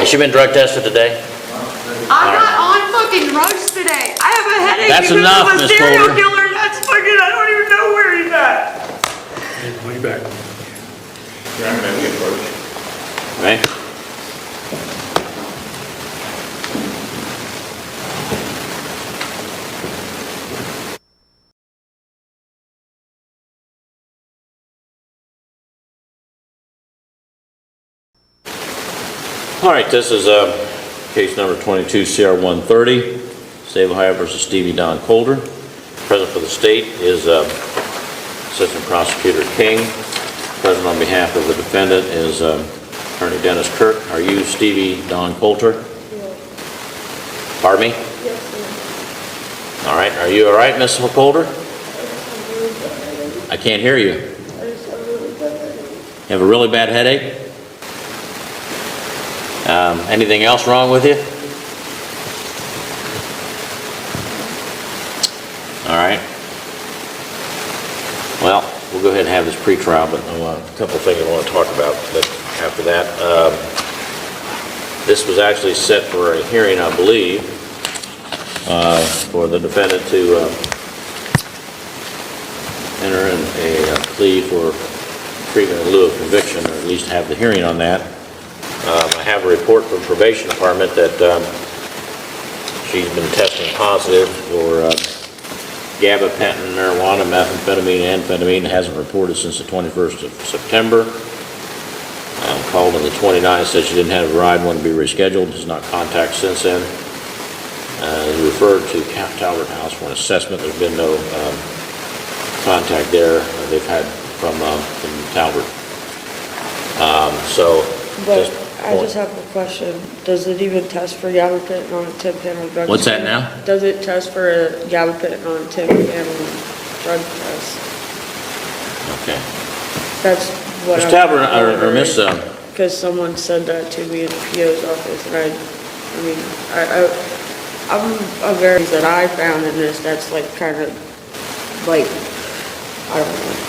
Has she been drug tested today? I'm not on fucking drugs today. I have a headache That's because enough, of a Miss serial Holder. killer. That's fucking, I don't even know where he's at. Way back. Right? All right, this is case number 22 CR 130, State of Ohio versus Stevie Don Coulter. Present for the state is Assistant Prosecutor King. Present on behalf of the defendant is Attorney Dennis Kirk. Are you Stevie Don Coulter? Yes. Pardon me? Yes, sir. All right. Are you all right, Miss Coulter? I can't hear you. I just have a really bad headache. You have a really bad headache? Anything else wrong with you? All right. Well, we'll go ahead and have this pre-trial, but a couple of things I want to talk about after that. This was actually set for a hearing, I believe, for the defendant to enter in a plea for treatment in lieu of conviction, or at least have the hearing on that. I have a report from probation department that she's been testing positive for gabapentin, marijuana, methamphetamine, and amphetamine. Hasn't reported since the 21st of September. Called on the 29th, said she didn't have a ride, wanted to be rescheduled. Does not contact since then. Referred to Talbot House for an assessment. There's been no contact there. They've had from Talbot. But I just have a question. Does it even test for gabapentin on a 10-panel drug test? What's that now? Does it test for a gabapentin on a 10-panel drug test? Okay. That's what Miss I'm Talbot, or Miss... Because someone said that to me in the PO's office, and I'm aware that I found in this that's like kind of like, I don't know.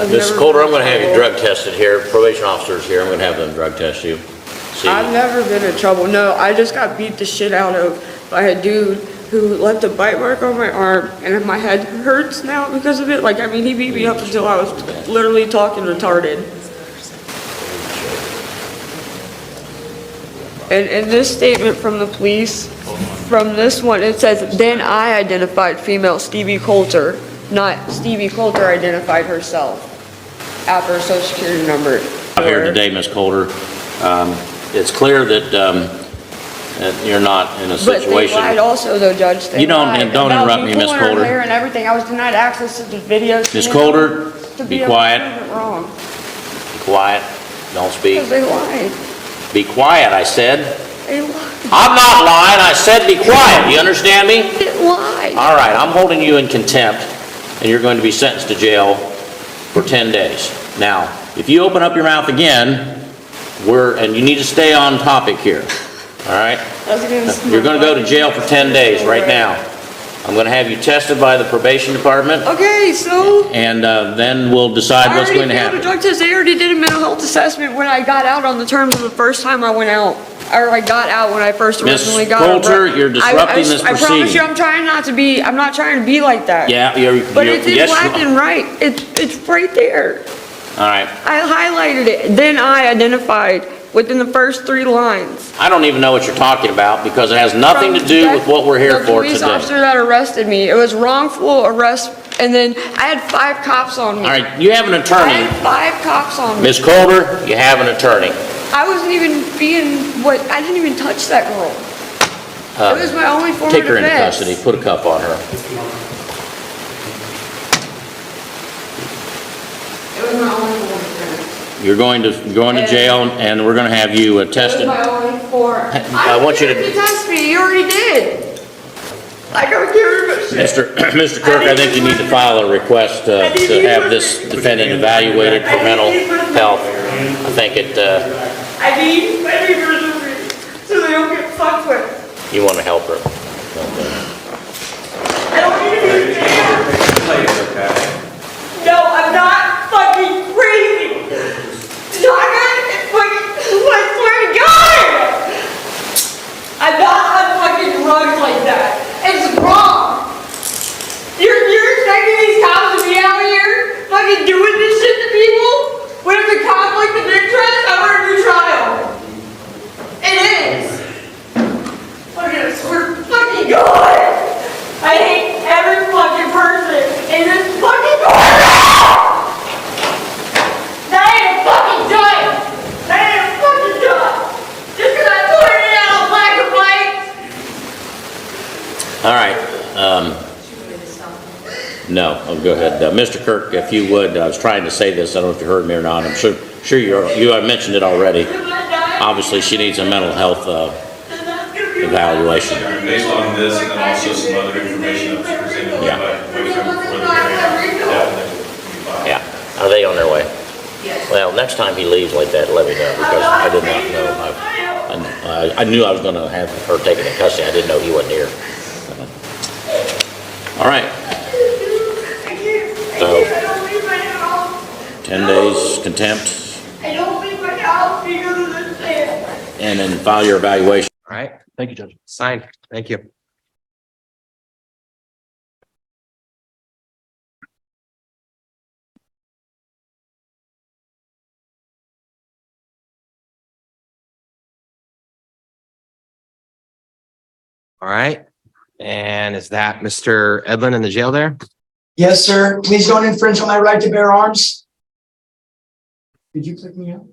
Ms. Coulter, I'm going to have you drug tested here. Probation officer's here. I'm going to have them drug test you. See. I've never been in trouble. No, I just got beat the shit out of by a dude who left a bite mark on my arm, and my head hurts now because of it. Like, I mean, he beat me up until I was literally talking retarded. And in this statement from the police, from this one, it says, then I identified female Stevie Coulter, not Stevie Coulter identified herself after her social security number. I'm here today, Ms. Coulter. It's clear that you're not in a situation. But they lied also, though, Judge. They You don't lied interrupt me, Ms. pulling her Coulter. hair and everything. I was denied access to the videos. Ms. Coulter, be quiet. Wrong. Be quiet. Don't speak. Because they lied. Be quiet, I said. They lied. I'm not lying. I said be quiet. You understand me? They lied. All right, I'm holding you in contempt, and you're going to be sentenced to jail for 10 days. Now, if you open up your mouth again, and you need to stay on topic here, all right? You're going to go to jail for 10 days right now. I'm going to have you tested by the probation department, Okay, so and then we'll decide what's going to happen. the drug test. They already did a mental health assessment when I got out on the terms of the first time I went out. Or I got out when I first originally got out. Ms. Coulter, you're disrupting this I promise proceeding. you, I'm trying not to be, I'm not trying to be like that. Yeah, But it's in yes, you black are. and white. It's right there. All right. I highlighted it. Then I identified within the first 3 lines. I don't even know what you're talking about because it has nothing to do with what we're here for The police today. officer that arrested me, it was wrongful arrest, and then I had 5 cops on me. All right, you have an I attorney. had 5 cops on me. Ms. Coulter, you have an attorney. I wasn't even I didn't even touch that girl. It was my only form of defense. Take her into custody, put a cuff on her. It was my only form of defense. You're going to jail, and we're going to have you It was tested. my only form. I want you to- test me. You already did. I don't care about shit. Mr. Kirk, I think you need to file a request to have this defendant evaluated for mental health. I think it, I need so they don't get fucked with. you want to help her. I No, oh, go ahead. Mr. Kirk, if you would, I was trying to say this, I don't know if you heard me or not, I'm sure you have mentioned it already. Obviously, she needs a mental health evaluation. Based on this and then also some other information that was presented Yeah. for the hearing, definitely will be filed. Yeah, are they on their way? Yes. Well, next time he leaves like that, let me know, because I did not know. I knew I was gonna have her taken in custody, I didn't know he wasn't here. All right. So, 10 days contempt. And then file your evaluation. All right, Thank you, Judge. signed. Thank you. All right, and is that Mr. Edlin in the jail there? Yes, sir. Please don't infringe on my right to bear arms. Did you click me out?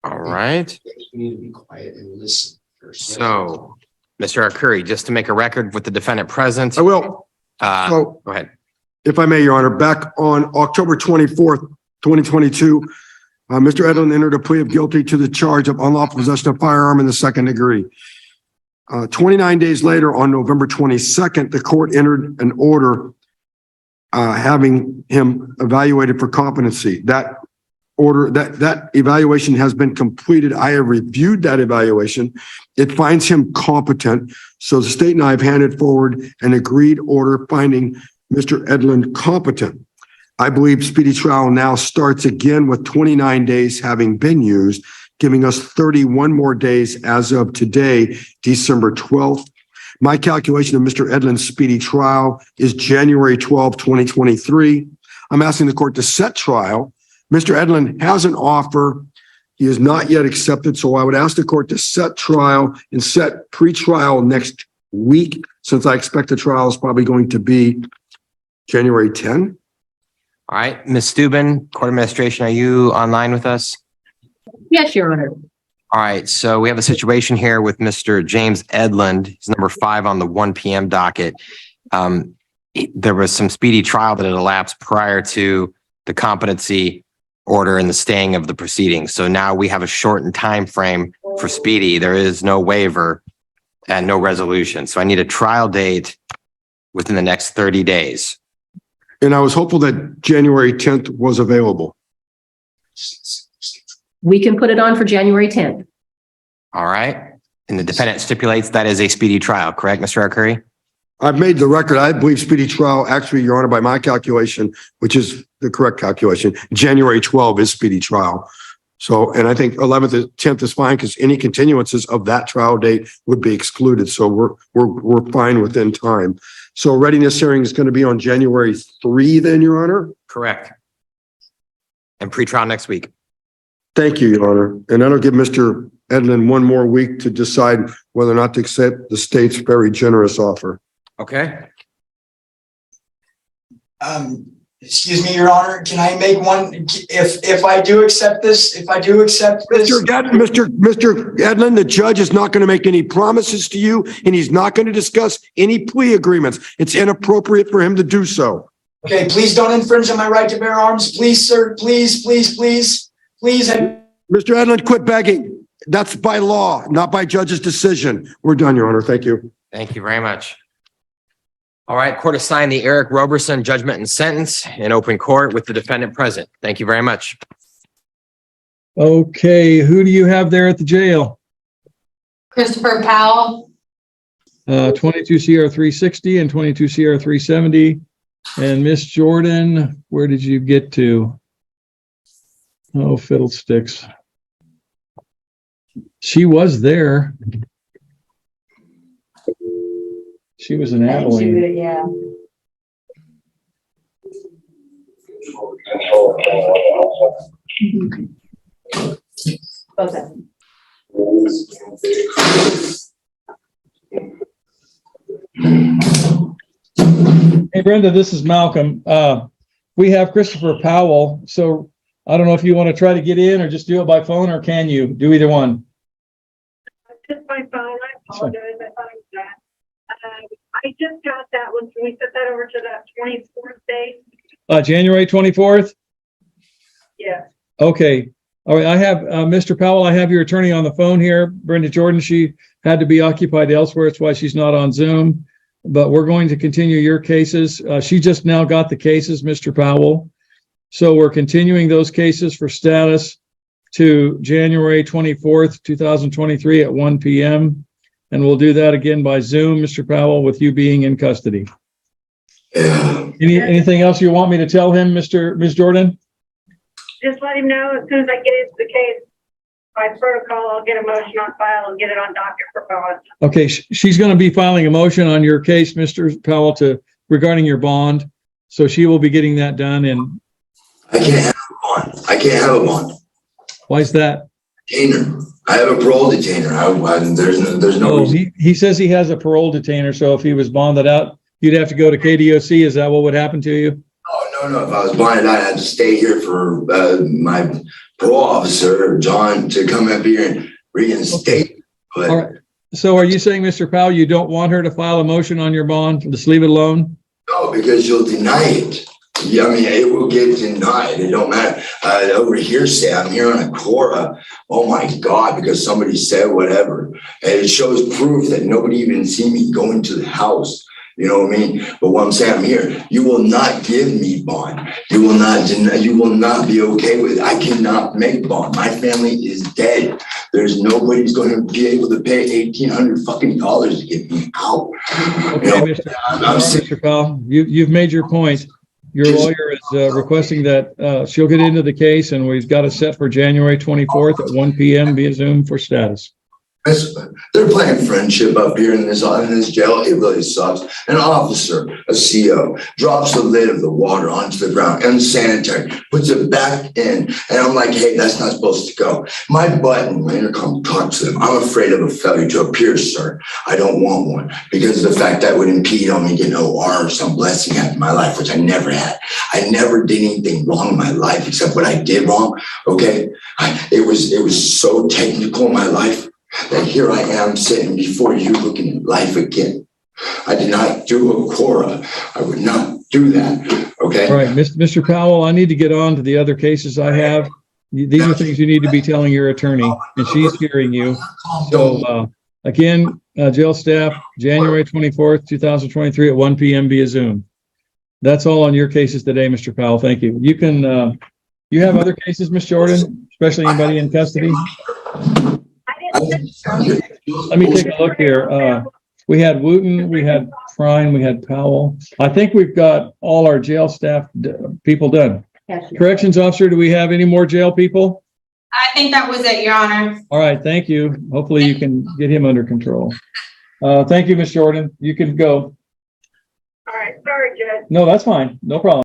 All right, You need to be quiet and listen first. so, Mr. Arcuri, just to make a record with the defendant present, I will. So, go ahead. if I may, Your Honor, back on October 24th, 2022, Mr. Edlin entered a plea of guilty to the charge of unlawful possession of firearm in the second degree. 29 days later, on November 22nd, the court entered an order having him evaluated for competency. That order, that evaluation has been completed. I have reviewed that evaluation. It finds him competent. So the state and I have handed forward an agreed order finding Mr. Edlin competent. I believe speedy trial now starts again with 29 days having been used, giving us 31 more days as of today, December 12th. My calculation of Mr. Edlin's speedy trial is January 12, 2023. I'm asking the court to set trial. Mr. Edlin has an offer. He is not yet accepted, so I would ask the court to set trial and set pre-trial next week, since I expect the trial is probably going to be January 10. All right, Ms. Steuben, Court Administration, are you online with us? Yes, Your Honor. All right, so we have a situation here with Mr. James Edlund. He's number 5 on the 1 p.m. docket. There was some speedy trial that had elapsed prior to the competency order and the staying of the proceedings. So now we have a shortened time frame for speedy. There is no waiver and no resolution. So I need a trial date within the next 30 days. And I was hopeful that January 10th was available. We can put it on for January 10th. All right. And the defendant stipulates that is a speedy trial, correct, Mr. Arcuri? I've made the record. I believe speedy trial, actually, Your Honor, by my calculation, which is the correct calculation, January 12 is speedy trial. So, and I think 11th and 10th is fine because any continuances of that trial date would be excluded. So we're fine within time. So readiness hearing is going to be on January 3 then, Your Honor? Correct. And pretrial next week. Thank you, Your Honor. And that'll give Mr. Edlin one more week to decide whether or not to accept the state's very generous offer. Okay. Excuse me, Your Honor, can I make one, if I do accept this, Mr. Edlin, the judge is not going to make any promises to you, and he's not going to discuss any plea agreements. It's inappropriate for him to do so. Okay, please don't infringe on my right to bear arms. Please, sir, please. Mr. Edlin, quit begging. That's by law, not by judge's decision. We're done, Your Honor. Thank you. Thank you very much. All right, court assigned the Eric Roberson judgment and sentence in open court with the defendant present. Thank you very much. Okay, who do you have there at the jail? Christopher Powell. 22 CR 360 and 22 CR 370. And Miss Jordan, where did you get to? Oh, fiddlesticks. She was there. She was in Abilene. Yeah. Okay. Hey, Brenda, this is Malcolm. We have Christopher Powell. So I don't know if you want to try to get in or just do it by phone, or can you do either one? Just by phone. I apologize. I thought it was that. I just got that one. Can we set that over to that 24th date? January 24th? Yeah. Okay. All right. I have, Mr. Powell, I have your attorney on the phone here, Brenda Jordan. She had to be occupied elsewhere. That's why she's not on Zoom, but we're going to continue your cases. She just now got the cases, Mr. Powell. So we're continuing those cases for status to January 24th, 2023 at 1 p.m. And we'll do that again by Zoom, Mr. Powell, with you being in custody. Yeah. Anything else you want me to tell him, Ms. Jordan? Just let him know as soon as I get into the case, by protocol, I'll get a motion on file and get it on docket for bond. Okay, she's going to be filing a motion on your case, Mr. Powell, regarding your bond. So she will be getting that done. And I can't have a bond. I can't have a bond. why is that? Detainer. I have a parole detainer. There's no Oh, reason. he says he has a parole detainer. So if he was bonded out, you'd have to go to KDOC. Is that what would happen to you? Oh, no. If I was bonded out, I'd have to stay here for my parole officer, John, to come up here and reinstate. But all right. So are you saying, Mr. Powell, you don't want her to file a motion on your bond? Just leave it alone? no, because you'll deny it. Yeah, I mean, it will get denied. It don't matter. Over here, say I'm here on a court. Oh my God, because somebody said whatever. And it shows proof that nobody even seen me go into the house. You know what I mean? But what I'm saying, I'm here. You will not give me bond. You will not deny, you will not be okay with it. I cannot make bond. My family is dead. There's nobody's going to be able to pay $1,800 fucking dollars to get me out. Okay, You know, Mr. Powell, you've made your point. Your lawyer is requesting that she'll get into the case, and we've got it set for January 24th at 1 p.m. via Zoom for status. They're playing friendship up here in this jail. It really sucks. An officer, a CO, drops the lid of the water onto the ground, unsanitary, puts it back in. And I'm like, hey, that's not supposed to go. My button, my intercom talks to them. I'm afraid of a failure to appear, sir. I don't want one because of the fact that would impede on me getting OR or some blessing out in my life, which I never had. I never did anything wrong in my life except what I did wrong. Okay. It was so technical in my life that here I am sitting before you looking at life again. I did not do a Cora. I would not do that. Okay. All right, Mr. Powell, I need to get on to the other cases I have. These are things you need to be telling your attorney, and she's hearing you. So again, jail staff, January 24th, 2023 at 1 p.m. via Zoom. That's all on your cases today, Mr. Powell. Thank you. You can, you have other cases, Ms. Jordan, especially anybody in custody? Let me take a look here. We had Wooten, we had Prine, we had Powell. I think we've got all our jail staff people done. Corrections officer, do we have any more jail people? I think that was it, Your Honor. All right, thank you. Hopefully you can get him under control. Thank you, Ms. Jordan. You can go. All right. Sorry, Judge. No, that's fine. No problem.